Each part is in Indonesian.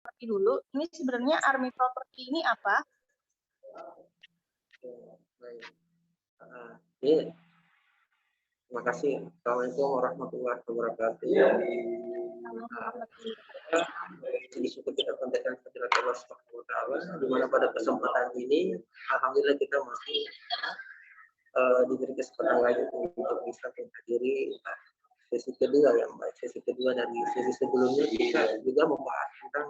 properti dulu. Ini sebenarnya Army Property ini apa? Baik. Terima kasih. Assalamualaikum warahmatullahi wabarakatuh. Jadi syukur kita sampaikan kepada Allah Subhanahu wa taala, di mana pada kesempatan ini alhamdulillah kita masih diberi kesempatan lagi untuk bisa menghadiri sesi kedua yang baik. Sesi kedua dari sesi sebelumnya kita juga membahas tentang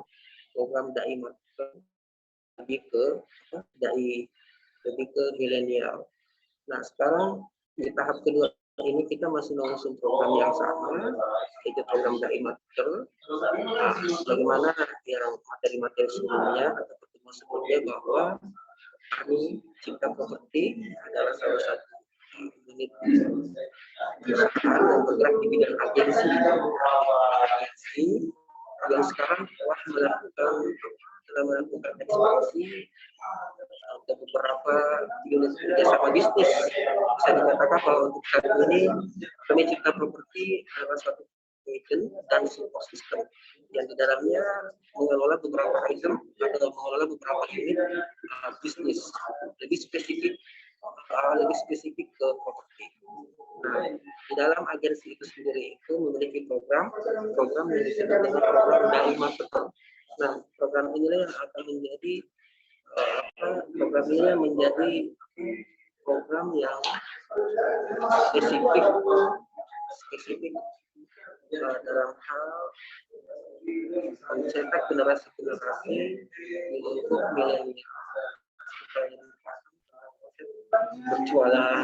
program dai lebih ke milenial. Nah, sekarang di tahap kedua ini kita masih mengusung program yang sama, yaitu program dai master. Bagaimana yang materi-materi sebelumnya atau pertemuan sebelumnya bahwa kami Cipta Properti adalah salah satu unit perusahaan yang bergerak di bidang agensi yang sekarang telah melakukan ekspansi ke beberapa unit kerjasama bisnis. Bisa dikatakan bahwa untuk saat ini kami Cipta Properti adalah suatu agent dan support system yang di dalamnya mengelola beberapa item atau mengelola beberapa unit bisnis lebih spesifik ke properti. Nah, di dalam agensi itu sendiri itu memiliki program yang disebut dengan program dai marketer. Nah, program inilah yang akan menjadi program yang spesifik dalam hal mencetak generasi untuk milenial berjualan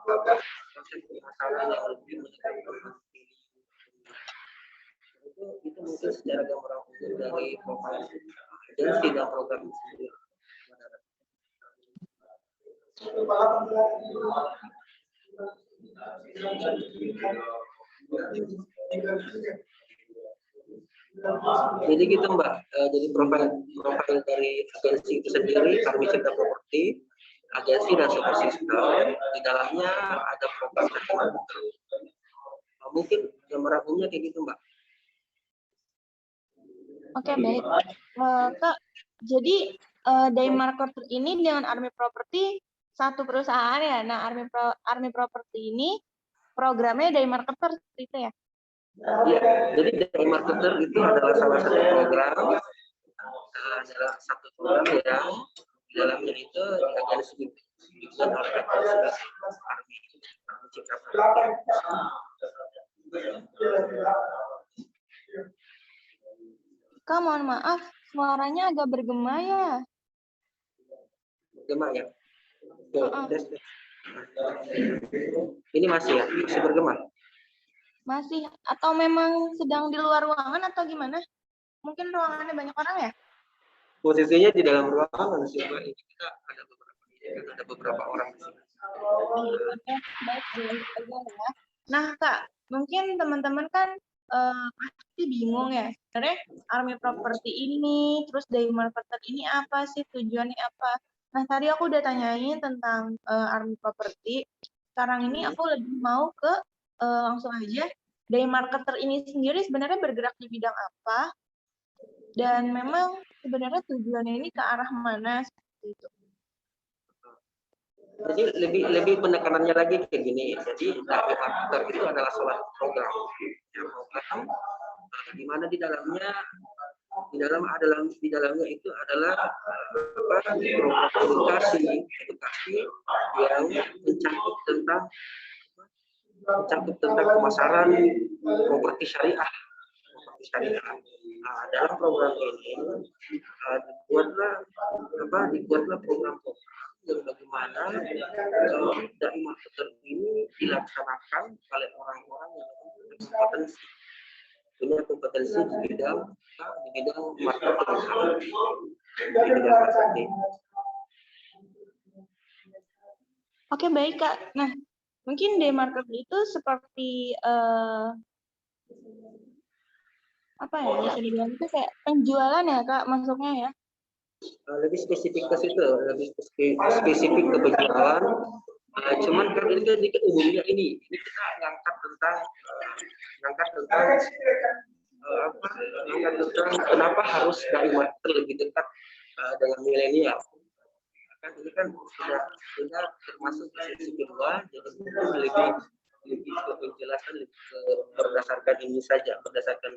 konsep pemasaran yang lebih meningkatkan itu mungkin secara gambaran umum dari profil agensi dan program itu sendiri. Jadi gitu Mbak, jadi profil dari agensi itu sendiri, kami Cipta Properti, agensi dan support system, di dalamnya ada program dari marketer. Mungkin gambaran umumnya kayak gitu Mbak. Oke, baik. Kak, jadi dai marketer ini dengan Army Property satu perusahaan ya. Nah, Army Property ini programnya dai marketer seperti itu ya? Iya, jadi dai marketer itu adalah salah satu program yang di dalamnya itu agensi dibuat oleh Army Cipta Properti. Kak, mohon maaf, suaranya agak bergema ya. Bergema ya? Ini masih bergema? Masih, atau memang sedang di luar ruangan atau gimana? Mungkin ruangannya banyak orang ya? Posisinya di dalam ruangan sih, Mbak. Ini kita ada beberapa orang di sini. Oke, baik, ya. Nah, Kak, mungkin teman-teman kan pasti bingung ya, sebenarnya Army Property ini, terus dai marketer ini apa sih, tujuannya apa? Nah, tadi aku udah tanyain tentang Army Property. Sekarang ini aku lebih mau ke langsung aja, dai marketer ini sendiri sebenarnya bergerak di bidang apa? Dan memang sebenarnya tujuannya ini ke arah mana seperti itu. Jadi lebih penekanannya lagi kayak gini. Jadi dai marketer itu adalah suatu program di mana di dalamnya itu adalah program edukasi yang mencakup tentang pemasaran properti syariah. Nah, dalam program ini dibuatlah program-program yang bagaimana dai marketer ini dilaksanakan oleh orang-orang yang punya kompetensi di bidang marketing. Oke, baik Kak. Nah, mungkin dai marketer itu seperti apa ya, bisa dibilang itu kayak penjualan ya Kak, masuknya ya? Lebih spesifik ke situ, lebih spesifik ke penjualan. Cuman kan ini kan umumnya ini kita ngangkat tentang angkat tentang kenapa harus dai marketer lebih dekat dengan milenial. Kan ini kan sudah termasuk sesi kedua, jadi lebih ke penjelasan berdasarkan ini saja, berdasarkan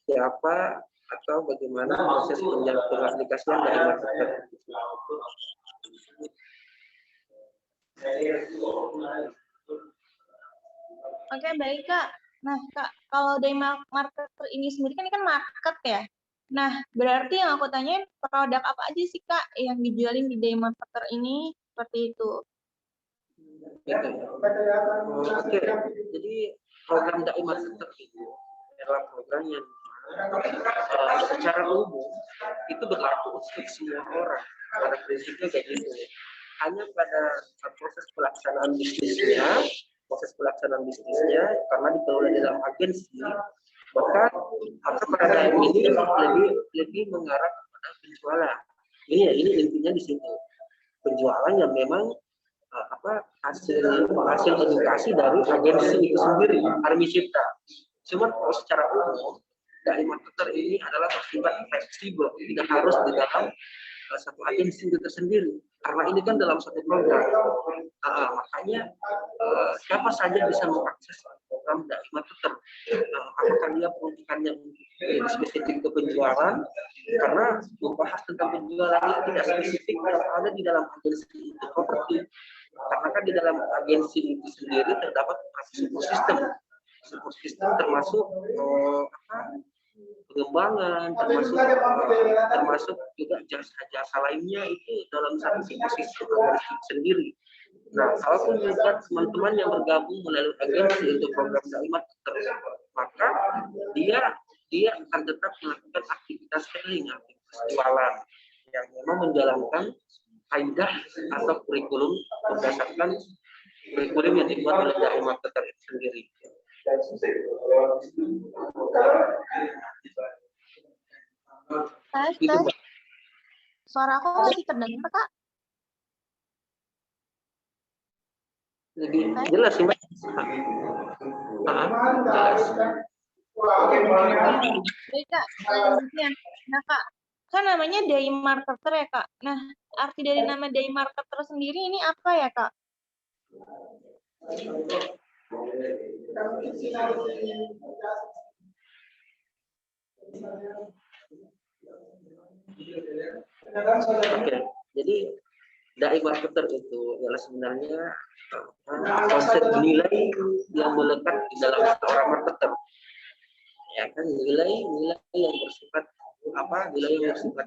siapa atau bagaimana proses pengaplikasian dari marketer. Oke, baik Kak. Nah Kak, kalau dari marketer ini sendiri kan market ya. Nah, berarti yang aku tanyain produk apa aja sih Kak yang dijualin di day marketer ini seperti itu? Oke, jadi program dai marketer itu adalah program yang secara umum itu berlaku untuk semua orang. Pada prinsipnya kayak gitu. Hanya pada proses pelaksanaan bisnisnya karena dikelola dalam agensi, maka pada ini lebih mengarah kepada penjualan. Ini intinya di situ. Penjualan yang memang hasil edukasi dari agensi itu sendiri, Army Cipta. Cuma secara umum dari marketer ini adalah bersifat fleksibel, tidak harus di dalam satu agensi itu tersendiri, karena ini kan dalam satu program. Makanya siapa saja bisa mengakses program dari marketer. Apakah dia peruntukannya spesifik ke penjualan, karena membahas tentang penjualan ini tidak spesifik yang ada di dalam agensi itu properti. Karena kan di dalam agensi itu sendiri terdapat support system termasuk pengembangan, termasuk juga jasa-jasa lainnya itu dalam satu sistem sendiri. Nah, kalaupun juga teman-teman yang bergabung melalui agensi untuk program dai marketer, maka dia akan tetap melakukan aktivitas selling, aktivitas jualan yang memang menjalankan kaidah atau kurikulum berdasarkan kurikulum yang dibuat oleh dai marketer itu sendiri. Suara aku masih terdengar Kak? Lebih jelas sih Mbak. Jelas. Baik Kak, selanjutnya. Nah Kak, kan namanya dai marketer ya Kak. Nah, arti dari nama dai marketer sendiri ini apa ya Kak? Oke, jadi dai marketer itu adalah sebenarnya konsep nilai yang melekat di dalam seorang marketer. Ya kan, nilai yang bersifat nilai yang bersifat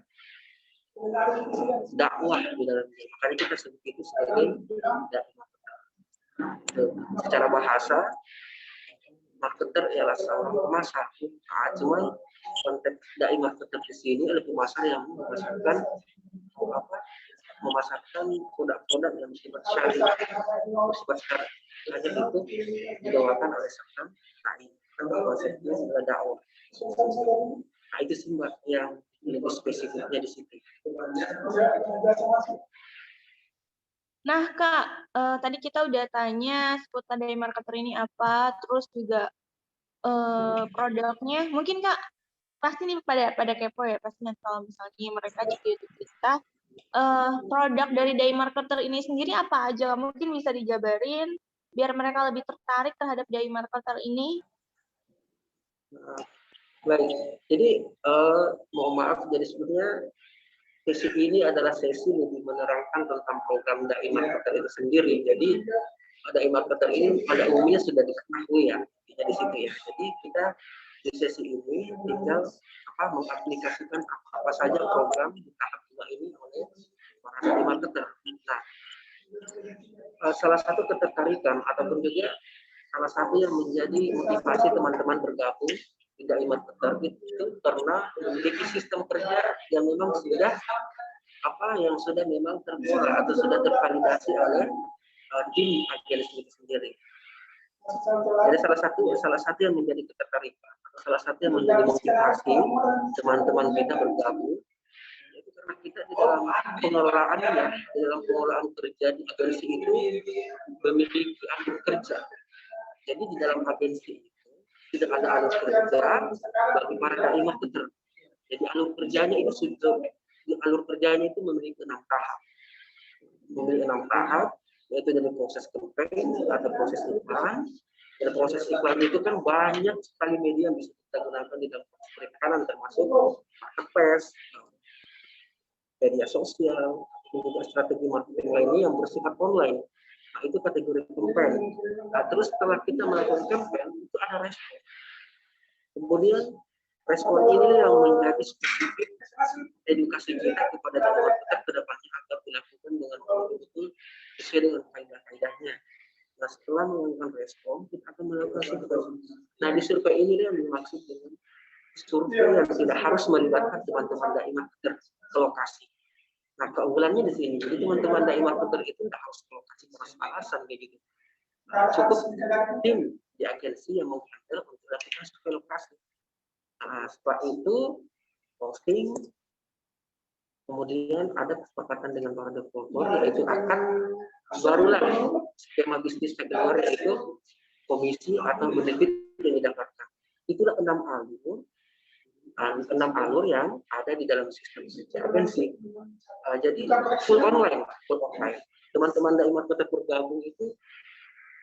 dakwah di dalamnya. Makanya kita sebut itu sebagai dai marketer. Secara bahasa, marketer ialah seorang pemasar. Cuman konteks dai marketer di sini adalah pemasar yang memasarkan produk-produk yang bersifat syariah, hanya itu dibawakan oleh seorang dai. Konsepnya adalah dakwah. Nah, itu sih Mbak yang lebih spesifiknya di situ. Nah Kak, tadi kita udah tanya seputar dai marketer ini apa, terus juga produknya. Mungkin Kak, pasti nih pada kepo ya, pastinya kalau misalnya mereka juga YouTube kita. Produk dari dai marketer ini sendiri apa aja? Mungkin bisa dijabarin biar mereka lebih tertarik terhadap dai marketer ini. Baik, jadi mohon maaf, jadi sebenarnya sesi ini adalah sesi lebih menerangkan tentang program dai marketer itu sendiri. Jadi dai marketer ini pada umumnya sudah diketahui ya, di situ ya. Jadi kita di sesi ini tinggal mengaplikasikan apa saja program di tahap 2 ini oleh para dai marketer. Nah, salah satu ketertarikan ataupun juga salah satu yang menjadi motivasi teman-teman bergabung di dai marketer itu karena memiliki sistem kerja yang memang sudah memang terpola atau sudah tervalidasi oleh tim agensi itu sendiri. Jadi salah satu yang menjadi ketertarikan, salah satu yang menjadi motivasi teman-teman kita bergabung, itu karena kita di dalam pengelolaan kerja di agensi itu memiliki agen kerja. Jadi di dalam agensi itu tidak ada alur kerja bagi para dai marketer. Jadi alur kerjanya itu memiliki 6 tahap. Yaitu dari proses campaign atau proses iklan. Dan proses iklan itu kan banyak sekali media yang bisa kita gunakan di dalam proses periklanan, termasuk marketplace, media sosial, dan juga strategi marketing lainnya yang bersifat online. Nah, itu kategori campaign. Nah, terus setelah kita melakukan campaign, itu ada respon. Kemudian respon ini yang menjadi spesifik edukasi kita kepada masyarakat ke depannya agar dilakukan dengan betul-betul sesuai dengan kaidah-kaidahnya. Nah, setelah melakukan respon, kita akan melakukan survei. Nah, di survei ini yang dimaksud dengan survei yang tidak harus melibatkan teman-teman dai marketer ke lokasi. Nah, keunggulannya di sini. Jadi teman-teman dai marketer itu tidak harus ke lokasi alasan kayak gitu. Nah, cukup tim di agensi yang menghandle untuk melakukan survei lokasi. Nah, setelah itu posting, kemudian ada kesepakatan dengan para developer, yaitu akan barulah skema bisnis kedua, yaitu komisi atau benefit yang didapatkan. Itulah 6 alur yang ada di dalam sistem agensi. Jadi full online, full offline. Teman-teman dai marketer bergabung itu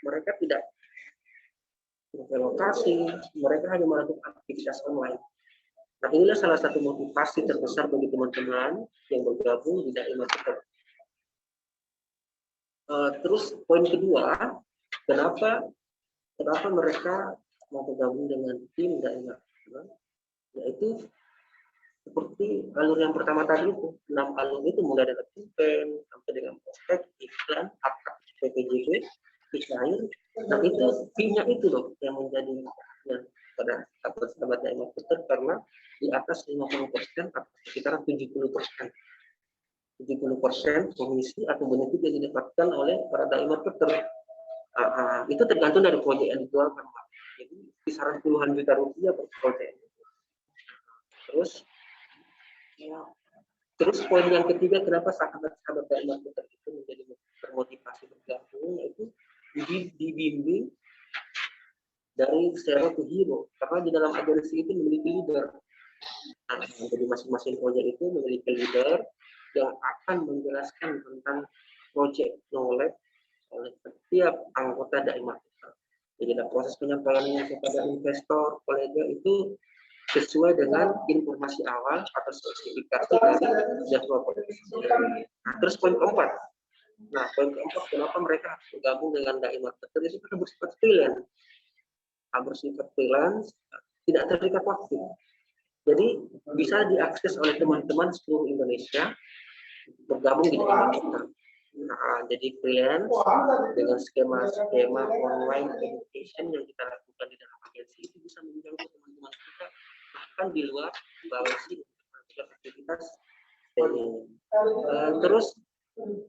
mereka tidak ke lokasi, mereka hanya melakukan aktivitas online. Nah, inilah salah satu motivasi terbesar bagi teman-teman yang bergabung di dai marketer. Terus poin kedua, kenapa mereka mau bergabung dengan tim dai marketer? Yaitu seperti alur yang pertama tadi itu, 6 alur itu mulai dari campaign sampai dengan prospek, iklan, PPJP, iklan. Nah, itu fee-nya itu loh yang menjadi pada sahabat dai marketer, karena di atas 50% atau sekitar 70% komisi atau benefit yang didapatkan oleh para dai marketer. Itu tergantung dari proyek yang dikeluarkan, Pak. Jadi kisaran puluhan juta rupiah per proyek. Terus poin yang ketiga, kenapa sahabat dai marketer itu menjadi termotivasi bergabung, yaitu dibimbing dari zero to hero, karena di dalam agensi itu memiliki leader. Nah, jadi masing-masing proyek itu memiliki leader yang akan menjelaskan tentang project knowledge oleh setiap anggota dai marketer. Jadi proses penyampaiannya kepada investor, kolega itu sesuai dengan informasi awal atau spesifikasi dari developer. Nah, terus poin keempat. Kenapa mereka harus bergabung dengan dai marketer? Itu karena bersifat freelance, tidak terikat waktu. Jadi bisa diakses oleh teman-teman seluruh Indonesia bergabung di dai marketer. Nah, jadi freelance dengan skema online education yang kita lakukan di dalam agensi itu bisa menjangkau teman-teman kita bahkan di luar Sulawesi untuk aktivitas. Terus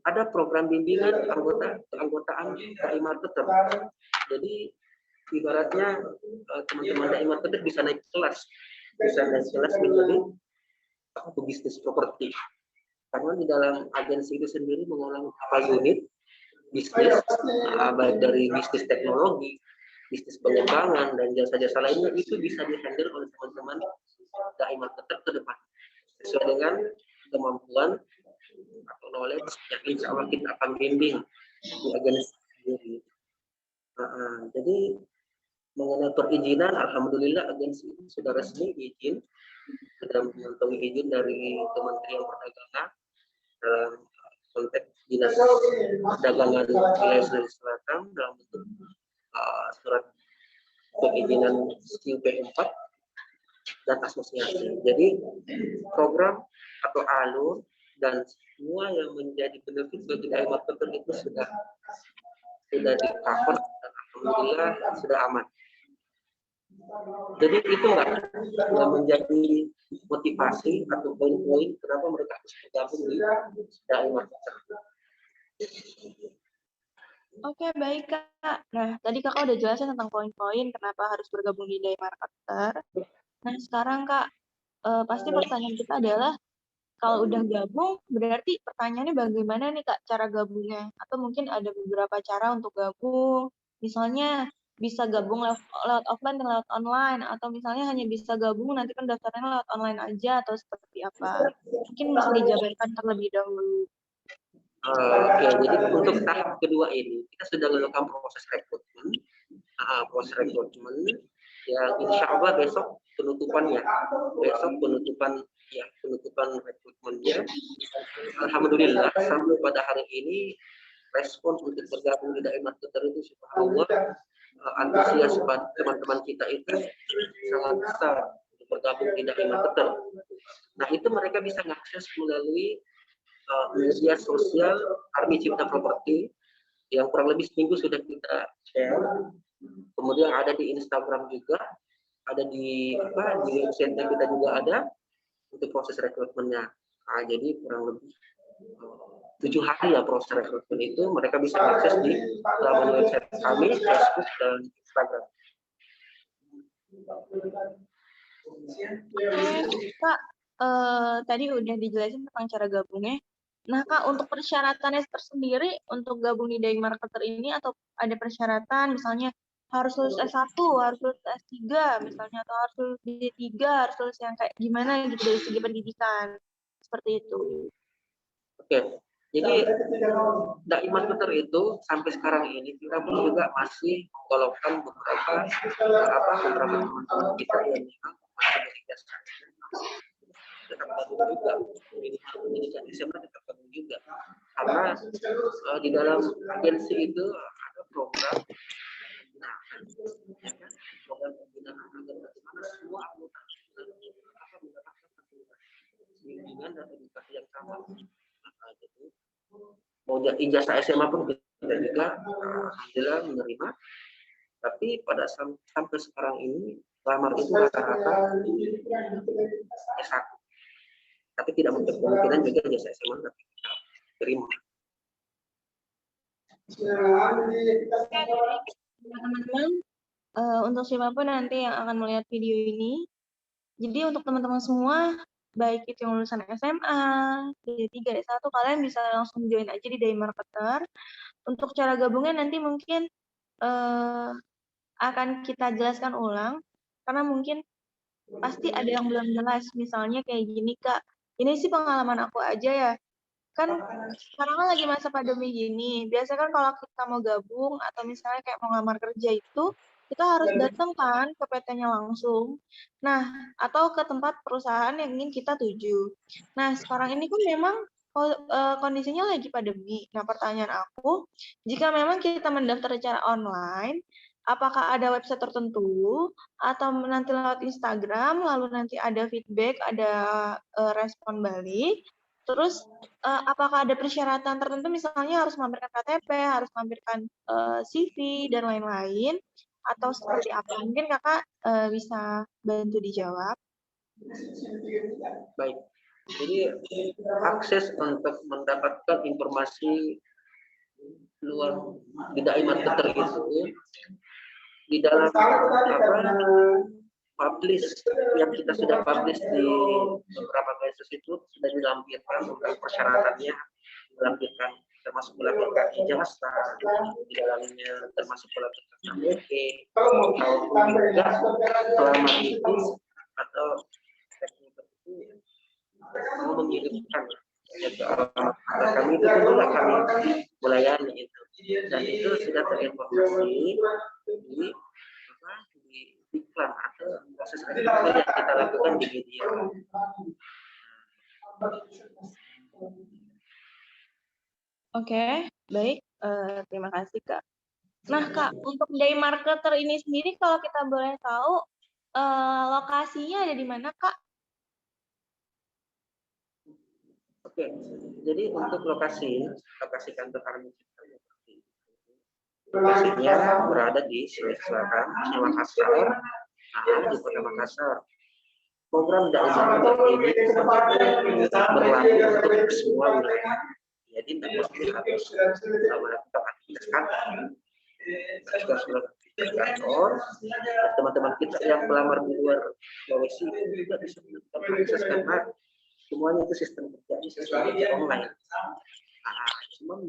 ada program bimbingan keanggotaan dai marketer. Jadi ibaratnya teman-teman dai marketer bisa naik kelas menjadi bisnis properti. Karena di dalam agensi itu sendiri mengolah unit bisnis, baik dari bisnis teknologi, bisnis pengembangan, dan jasa-jasa lainnya, itu bisa dihandle oleh teman-teman dai marketer ke depan sesuai dengan kemampuan atau knowledge yang insya Allah kita akan bimbing di agensi sendiri. Jadi mengenai perizinan, alhamdulillah agensi ini sudah resmi izin, sudah mengantongi izin dari Kementerian Perdagangan dalam konteks dinas perdagangan wilayah Sulawesi Selatan dalam bentuk surat perizinan SKIP4 dan asosiasi. Jadi program atau alur dan semua yang menjadi benefit bagi dai marketer itu sudah di cover dan alhamdulillah sudah aman. Jadi itu yang menjadi motivasi atau poin-poin kenapa mereka harus bergabung di dai marketer. Oke, baik Kak. Nah, tadi Kakak udah jelasin tentang poin-poin kenapa harus bergabung di dai marketer. Nah, sekarang Kak, pasti pertanyaan kita adalah, kalau udah gabung, berarti pertanyaannya bagaimana nih Kak cara gabungnya? Atau mungkin ada beberapa cara untuk gabung. Misalnya, bisa gabung lewat offline dan lewat online, atau misalnya hanya bisa gabung nanti pendaftarannya lewat online aja, atau seperti apa? Mungkin bisa dijabarkan terlebih dahulu. Oke, jadi untuk tahap kedua ini kita sudah melakukan proses rekrutmen, yang insya Allah besok penutupannya, penutupan rekrutmennya. Alhamdulillah sampai pada hari ini respon untuk bergabung di Da'i Marketer itu subhanallah, antusias teman-teman kita itu sangat besar untuk bergabung di Da'i Marketer. Nah itu mereka bisa mengakses melalui media sosial Army Cipta Properti yang kurang lebih seminggu sudah kita share. Kemudian ada di Instagram juga, ada di website kita juga ada untuk proses rekrutmennya. Nah, jadi kurang lebih 7 hari ya proses rekrutmen itu mereka bisa akses di laman website kami, Facebook dan Instagram. Kak, tadi udah dijelasin tentang cara gabungnya. Nah, Kak, untuk persyaratannya tersendiri untuk gabung di Da'i Marketer ini, atau ada persyaratan misalnya harus lulus S1, harus lulus S3 misalnya, atau harus lulus D3, harus lulus yang kayak gimana gitu dari segi pendidikan. Seperti itu. Oke. Jadi Da'i Marketer itu sampai sekarang ini kita pun juga masih menggolongkan beberapa teman-teman kita yang memang masih berijazah tetap gabung juga, pendidikan SMA tetap gabung juga, karena di dalam agensi itu ada program pembinaan, ya kan? Program pembinaan agar bagaimana semua anggota mendapatkan bimbingan dan edukasi yang sama. Jadi mau ijazah SMA pun kita juga alhamdulillah menerima, tapi pada sampai sekarang ini lamar itu rata-rata S1, tapi tidak menutup kemungkinan juga ijazah SMA tapi kita terima. Teman-teman, untuk siapapun nanti yang akan melihat video ini, jadi untuk teman-teman semua, baik itu yang lulusan SMA, D3, D1, kalian bisa langsung join aja di Da'i Marketer. Untuk cara gabungnya nanti mungkin akan kita jelaskan ulang, karena mungkin pasti ada yang belum jelas. Misalnya kayak gini, Kak, ini sih pengalaman aku aja ya. Kan sekarang kan lagi masa pandemi gini, biasanya kan kalau kita mau gabung atau misalnya kayak mau ngelamar kerja itu, kita harus datang kan ke PT-nya langsung. Nah, atau ke tempat perusahaan yang ingin kita tuju. Nah, sekarang ini kan memang kondisinya lagi pandemi. Nah, pertanyaan aku, jika memang kita mendaftar secara online, apakah ada website tertentu atau nanti lewat Instagram, lalu nanti ada feedback, ada respon balik, terus apakah ada persyaratan tertentu, misalnya harus melampirkan KTP, harus melampirkan CV, dan lain-lain, atau seperti apa? Mungkin Kakak bisa bantu dijawab. Baik, jadi akses untuk mendapatkan informasi luar di Da'i Marketer itu di dalam publish yang kita sudah publish di beberapa places itu sudah dilampirkan tentang persyaratannya, melampirkan termasuk melampirkan ijazah di dalamnya, termasuk melampirkan KTP, maupun juga selama itu atau teknik itu mau mengirimkan ke alamat kami itu juga kami melayani itu, dan itu sudah terinformasi di iklan atau proses rekrutmen yang kita lakukan di media. Oke, baik. Terima kasih, Kak. Nah, Kak, untuk Da'i Marketer ini sendiri, kalau kita boleh tahu, lokasinya ada di mana, Kak? Oke, jadi untuk lokasi kantor kami lokasinya berada di Sulawesi Selatan, Makassar, di Kota Makassar. Program Da'i Marketer ini berlaku untuk semua wilayah. Jadi tidak mesti harus melakukan aktivitas kantor. Teman-teman kita yang melamar di luar Sulawesi juga bisa melakukan akses karena semuanya itu sistem kerja online. Cuma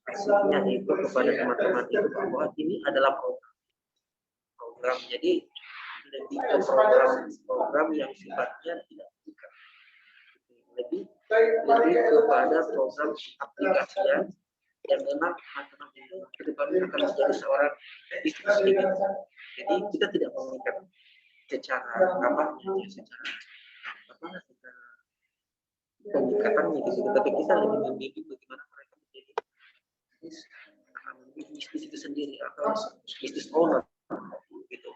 ekspektasinya itu kepada teman-teman itu bahwa ini adalah program, jadi lebih ke program yang sifatnya tidak terikat, lebih kepada program aplikasian yang memang teman-teman ke depan akan menjadi seorang bisnis gitu. Jadi kita tidak mengikat secara pengikatannya gitu, tapi kita lebih membimbing bagaimana mereka menjadi bisnis itu sendiri atau bisnis owner gitu.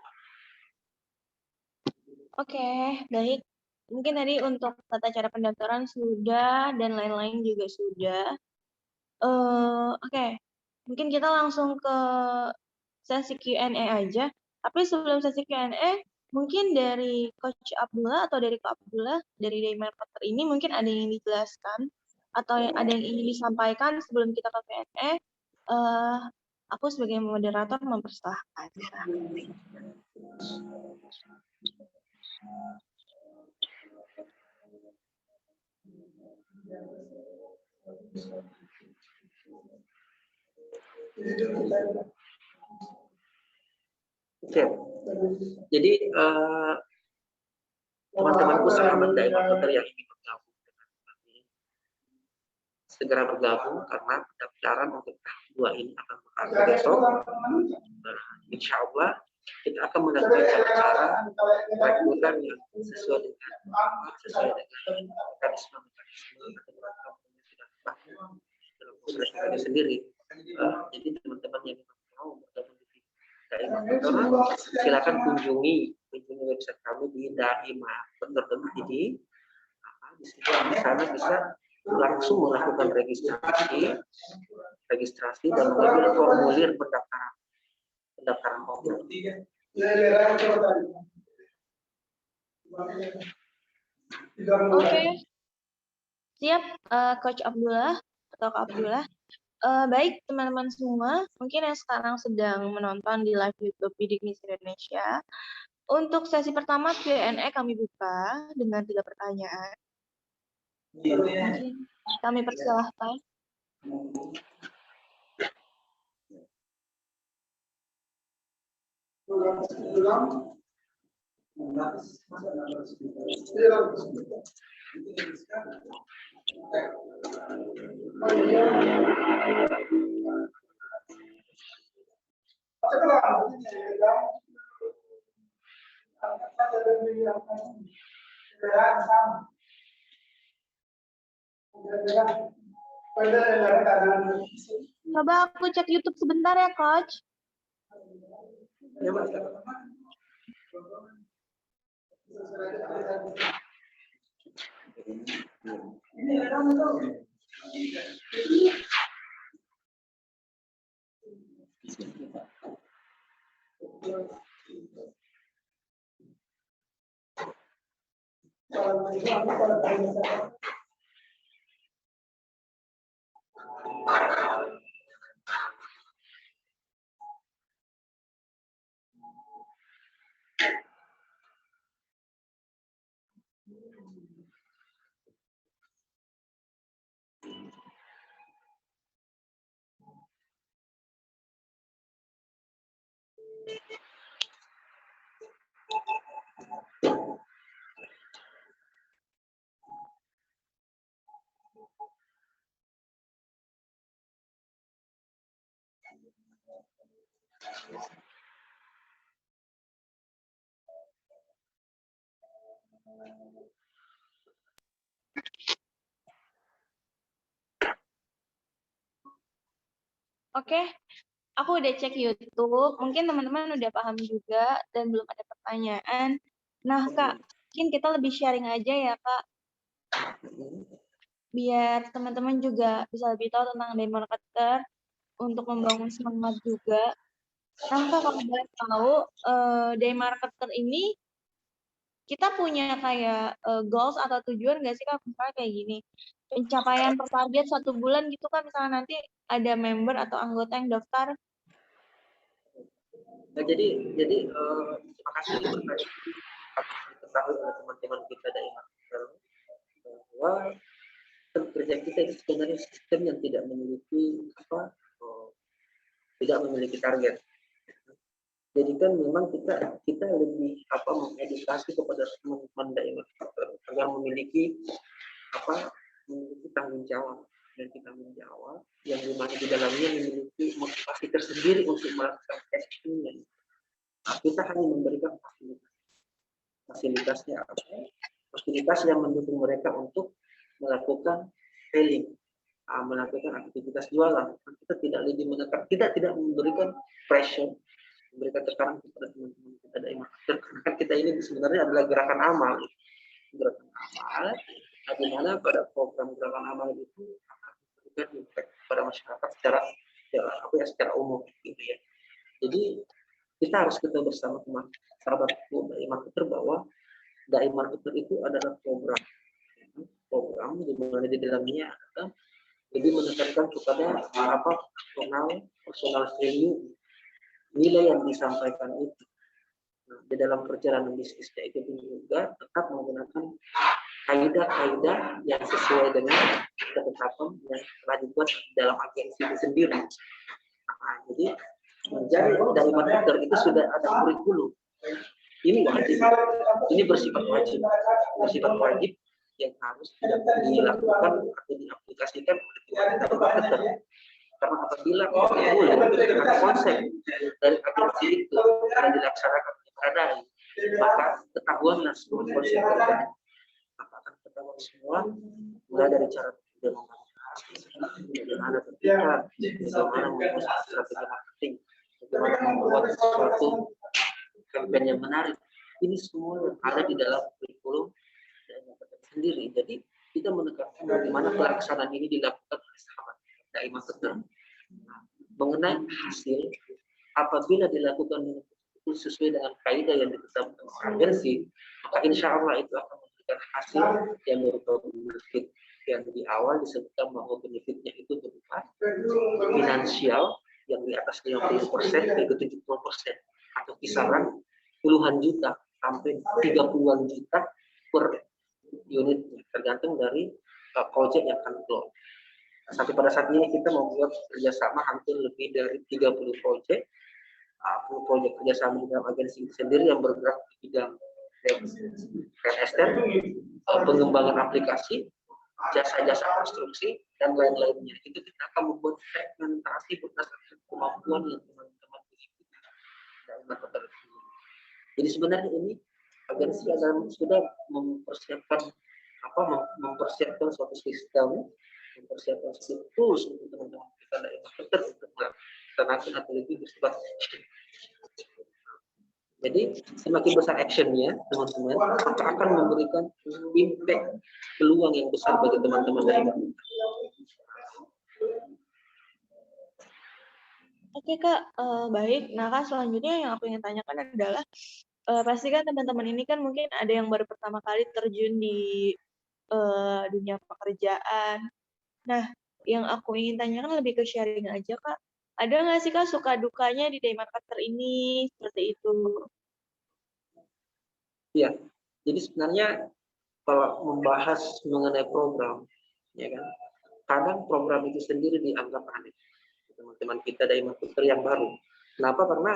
Oke, baik. Mungkin tadi untuk tata cara pendaftaran sudah dan lain-lain juga sudah. Oke, mungkin kita langsung ke sesi Q&A aja. Tapi sebelum sesi Q&A, mungkin dari Coach Abdullah atau dari Kak Abdullah, dari Daymarketer ini mungkin ada yang dijelaskan atau ada yang ingin disampaikan sebelum kita ke Q&A. Aku sebagai moderator mempersilahkan. Oke. Jadi teman-temanku sahabat Daymarketer yang ingin bergabung dengan kami segera bergabung karena pendaftaran untuk tahap 2 ini akan berakhir besok. Insya Allah kita akan menemukan cara rekrutan yang sesuai dengan mekanisme atau program yang sudah dibangun dalam proses itu sendiri. Jadi teman-teman yang mau bergabung di Daymarketer, silakan kunjungi website kami di daymarketer.id. Di sana bisa langsung melakukan registrasi dan mengambil formulir pendaftaran online. Oke. Siap, Coach Abdullah atau Kak Abdullah. Baik teman-teman semua, mungkin yang sekarang sedang menonton di live YouTube Bidik Misi Indonesia. Untuk sesi pertama Q&A kami buka dengan 3 pertanyaan. Mungkin kami persilahkan. Coba aku cek YouTube sebentar ya, Coach. Oke, aku udah cek YouTube. Mungkin teman-teman udah paham juga dan belum ada pertanyaan. Nah, Kak, mungkin kita lebih sharing aja ya, Kak. Biar teman-teman juga bisa lebih tahu tentang Daymarketer untuk membangun semangat juga. Nah, Kak, kalau boleh tahu, Daymarketer ini kita punya kayak goals atau tujuan nggak sih, Kak? Misalnya kayak gini, pencapaian per target 1 bulan gitu kan, misalnya nanti ada member atau anggota yang daftar. Nah, jadi terima kasih berkali diketahui oleh teman-teman kita dari Marketer bahwa sistem kerja kita itu sebenarnya sistem yang tidak memiliki tidak memiliki target. Jadi kan memang kita lebih mengedukasi kepada teman-teman daerah agar memiliki tanggung jawab yang dimana di dalamnya memiliki motivasi tersendiri untuk melakukan action. Nah, kita hanya memberikan fasilitasnya fasilitas yang mendukung mereka untuk melakukan selling, melakukan aktivitas jualan. Kita tidak lebih menekan, kita tidak memberikan pressure, memberikan tekanan kepada teman-teman kita dari marketer, karena kita ini sebenarnya adalah gerakan amal, di mana pada program gerakan amal itu akan impact pada masyarakat secara umum, gitu ya. Jadi kita harus bersama sahabatku dari marketer bahwa dari marketer itu adalah program di mana di dalamnya ada lebih menekankan kepada personal value, nilai yang disampaikan itu. Nah, di dalam perjalanan bisnisnya itu juga tetap menggunakan kaidah-kaidah yang sesuai dengan ketetapan yang telah dibuat dalam agensi itu sendiri. Nah, jadi dari marketer itu sudah ada kurikulum. Ini wajib, ini bersifat wajib yang harus dilakukan atau diaplikasikan oleh marketer. Karena apabila ada konsep dari agensi itu yang dilaksanakan memadai, maka ketahuanlah semua konsep terkait. Maka akan ketahuan semua, mulai dari cara bagaimana berpikir, bagaimana membuat strategi marketing, bagaimana membuat suatu kampanye yang menarik. Ini semua yang ada di dalam kurikulum dan sendiri. Jadi kita menekankan bagaimana pelaksanaan ini dilakukan oleh sahabat dari marketer. Mengenai hasil, apabila dilakukan sesuai dengan kaidah yang ditetapkan oleh agensi, maka insya Allah itu akan memberikan hasil yang berupa benefit yang di awal disebutkan bahwa benefitnya itu berupa finansial yang di atas 50% hingga 70% atau kisaran puluhan juta sampai 30-an juta per unit, tergantung dari project yang akan keluar. Sampai pada saat ini kita membuat kerjasama hampir lebih dari 30 proyek kerjasama dengan agensi sendiri yang bergerak di bidang pengembangan aplikasi, jasa-jasa konstruksi, dan lain-lainnya. Itu kita akan membuat segmentasi berdasarkan kemampuan yang teman-teman miliki dalam marketer. Jadi sebenarnya ini agensi sudah mempersiapkan suatu sistem, mempersiapkan tools untuk teman-teman kita dari marketer untuk melaksanakan atau lebih bersifat. Jadi semakin besar actionnya teman-teman, maka akan memberikan impact peluang yang besar bagi teman-teman dari marketer. Oke Kak, baik. Nah Kak, selanjutnya yang aku ingin tanyakan adalah pasti kan teman-teman ini kan mungkin ada yang baru pertama kali terjun di dunia pekerjaan. Nah, yang aku ingin tanyakan lebih ke sharing aja Kak. Ada nggak sih Kak suka dukanya di day marketer ini seperti itu? Iya, jadi sebenarnya kalau membahas mengenai program, ya kan, kadang program itu sendiri dianggap aneh teman-teman kita dari marketer yang baru. Kenapa? Karena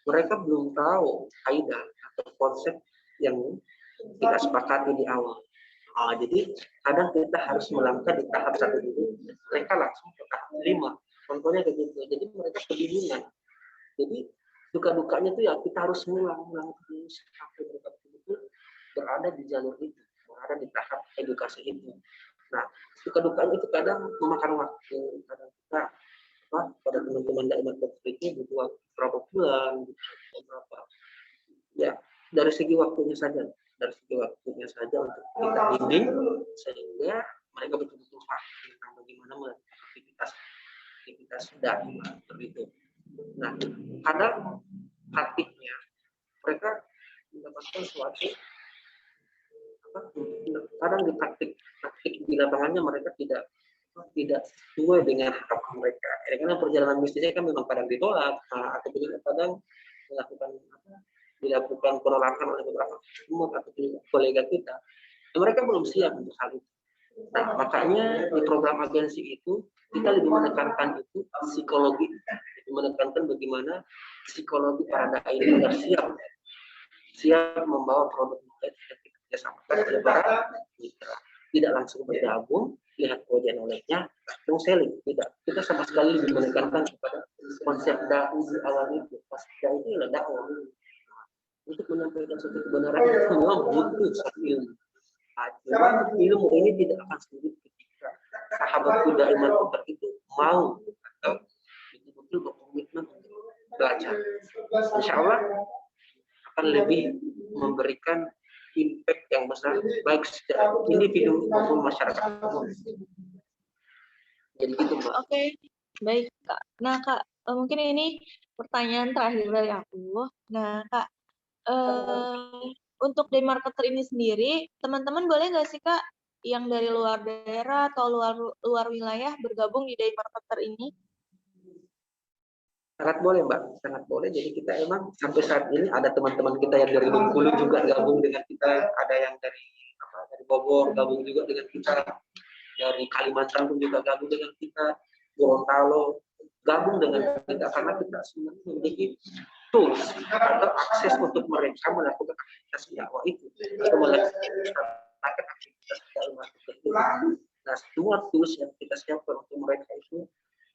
mereka belum tahu kaidah atau konsep yang kita sepakati di awal. Jadi kadang kita harus melangkah di tahap 1 dulu, mereka langsung ke tahap 5. Contohnya kayak gitu. Jadi mereka kebingungan. Jadi duka-dukanya itu ya kita harus ngulang terus sampai mereka betul-betul berada di jalur itu, berada di tahap edukasi itu. Nah, duka-dukanya itu kadang memakan waktu, kadang kita pada teman-teman dari marketer itu butuh berapa bulan, beberapa ya dari segi waktunya saja untuk kita bimbing sehingga mereka betul-betul paham tentang bagaimana melakukan aktivitas dari marketer itu. Nah, kadang praktiknya mereka mendapatkan suatu kadang di praktik di lapangannya mereka tidak sesuai dengan harapan mereka. Karena perjalanan bisnisnya kan memang kadang ditolak atau kadang dilakukan penolakan oleh beberapa teman atau kolega kita. Dan mereka belum siap untuk hal itu. Nah, makanya di program agensi itu kita lebih menekankan itu psikologi, lebih menekankan bagaimana psikologi para dai itu agar siap membawa produk yang kita kerjasamakan oleh para mitra. Tidak langsung bergabung, lihat kode knowledge-nya, langsung selling. Tidak. Kita sama sekali lebih menekankan kepada konsep dai di awal itu. Pas dai itu adalah dakwah. Untuk menyampaikan suatu kebenaran itu memang butuh satu ilmu. Ilmu ini tidak akan sulit ketika sahabat kuda iman kotor itu mau atau betul-betul berkomitmen untuk belajar. Insya Allah akan lebih memberikan impact yang besar baik secara individu maupun masyarakat umum. Jadi gitu, Mbak. Oke, baik Kak. Nah Kak, mungkin ini pertanyaan terakhir dari aku. Nah Kak, untuk day marketer ini sendiri, teman-teman boleh nggak sih Kak yang dari luar daerah atau luar wilayah bergabung di day marketer ini? Sangat boleh, Mbak. Sangat boleh. Jadi kita emang sampai saat ini ada teman-teman kita yang dari Bengkulu juga gabung dengan kita, ada yang dari Bogor gabung juga dengan kita, dari Kalimantan pun juga gabung dengan kita, Gorontalo gabung dengan kita karena kita sebenarnya memiliki tools atau akses untuk mereka melakukan aktivitas dakwah itu atau melakukan aktivitas dakwah itu. Nah, semua tools yang kita siapkan untuk mereka itu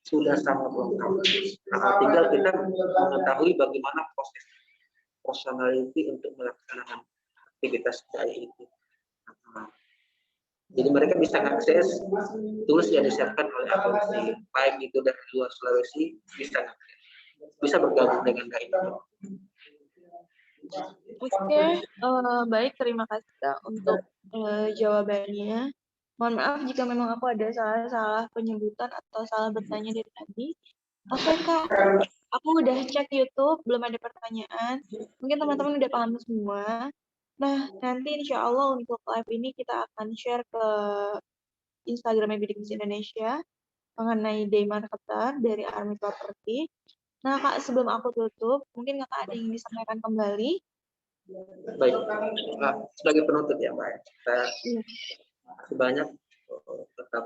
sudah sangat lengkap. Nah, tinggal kita mengetahui bagaimana proses personality untuk melaksanakan aktivitas dakwah itu. Nah, jadi mereka bisa akses tools yang disiapkan oleh agensi, baik itu dari luar Sulawesi bisa bergabung dengan dakwah. Oke, baik, terima kasih Kak untuk jawabannya. Mohon maaf jika memang aku ada salah penyebutan atau salah bertanya dari tadi. Oke Kak, aku udah cek YouTube, belum ada pertanyaan. Mungkin teman-teman udah paham semua. Nah, nanti insya Allah untuk live ini kita akan share ke Instagramnya Bidik Misi Indonesia mengenai day marketer dari Army Property. Nah Kak, sebelum aku tutup, mungkin Kakak ada yang disampaikan kembali? Baik, sebagai penutup ya Mbak, kita sebanyak tetap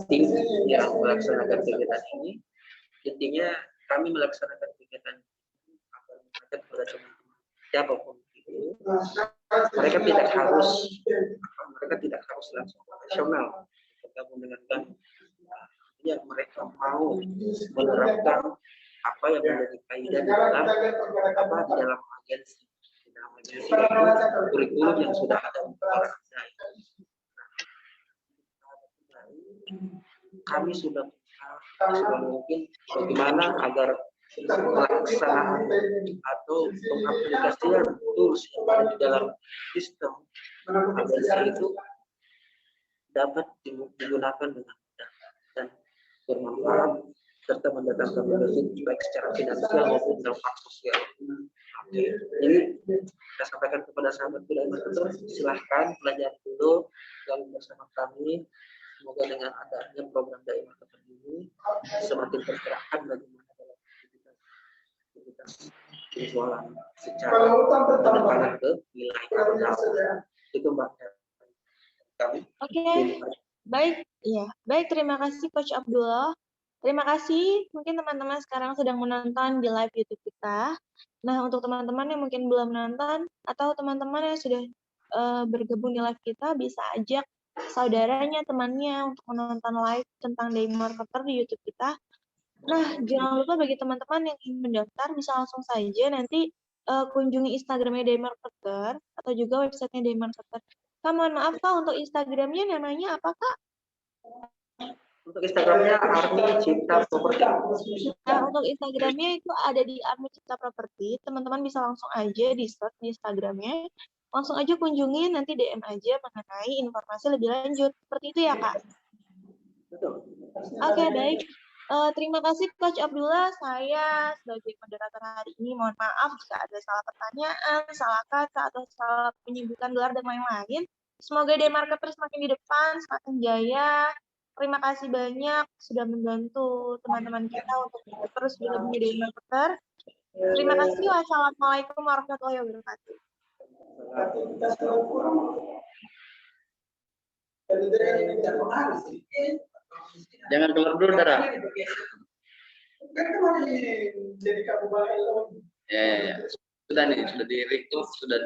tim yang melaksanakan kegiatan ini. Intinya kami melaksanakan kegiatan kepada teman-teman siapapun itu, mereka tidak harus langsung profesional bergabung dengan kami. Ya, mereka mau menerapkan apa yang menjadi kaidah di dalam agensi. Di dalam agensi itu kurikulum yang sudah ada untuk orang dai. Kami sudah mungkin bagaimana agar pelaksanaan atau pengaplikasian tools yang ada di dalam sistem agensi itu dapat digunakan dengan mudah dan bermanfaat serta mendatangkan benefit baik secara finansial maupun dampak sosial. Oke, jadi saya sampaikan kepada sahabat kuda marketer, silahkan belajar dulu gabung bersama kami. Semoga dengan adanya program dai marketer ini semakin tercerahkan bagaimana dalam aktivitas penjualan secara penekanan ke wilayah. Itu Mbak. Oke, baik, ya, baik. Terima kasih Coach Abdullah. Terima kasih. Mungkin teman-teman sekarang sedang menonton di live YouTube kita. Nah, untuk teman-teman yang mungkin belum menonton atau teman-teman yang sudah bergabung di live kita, bisa ajak saudaranya, temannya untuk menonton live tentang day marketer di YouTube kita. Nah, jangan lupa bagi teman-teman yang ingin mendaftar bisa langsung saja nanti kunjungi Instagramnya day marketer atau juga websitenya day marketer. Kak, mohon maaf Kak, untuk Instagramnya namanya apa Kak? Untuk Instagramnya Army Cipta Property. Nah, untuk Instagramnya itu ada di Army Cipta Property. Teman-teman bisa langsung aja di search di Instagramnya. Langsung aja kunjungi, nanti DM aja mengenai informasi lebih lanjut. Seperti itu ya Kak? Betul. Oke, baik. Terima kasih Coach Abdullah. Saya sebagai moderator hari ini mohon maaf jika ada salah pertanyaan, salah kata, atau salah penyebutan gelar dan lain-lain. Semoga day marketer semakin di depan, semakin jaya. Terima kasih banyak sudah membantu teman-teman kita untuk terus bergabung di day marketer. Terima kasih. Wassalamualaikum warahmatullahi wabarakatuh. Jangan keluar dulu, Dara. Ya. Sudah nih, sudah di record, sudah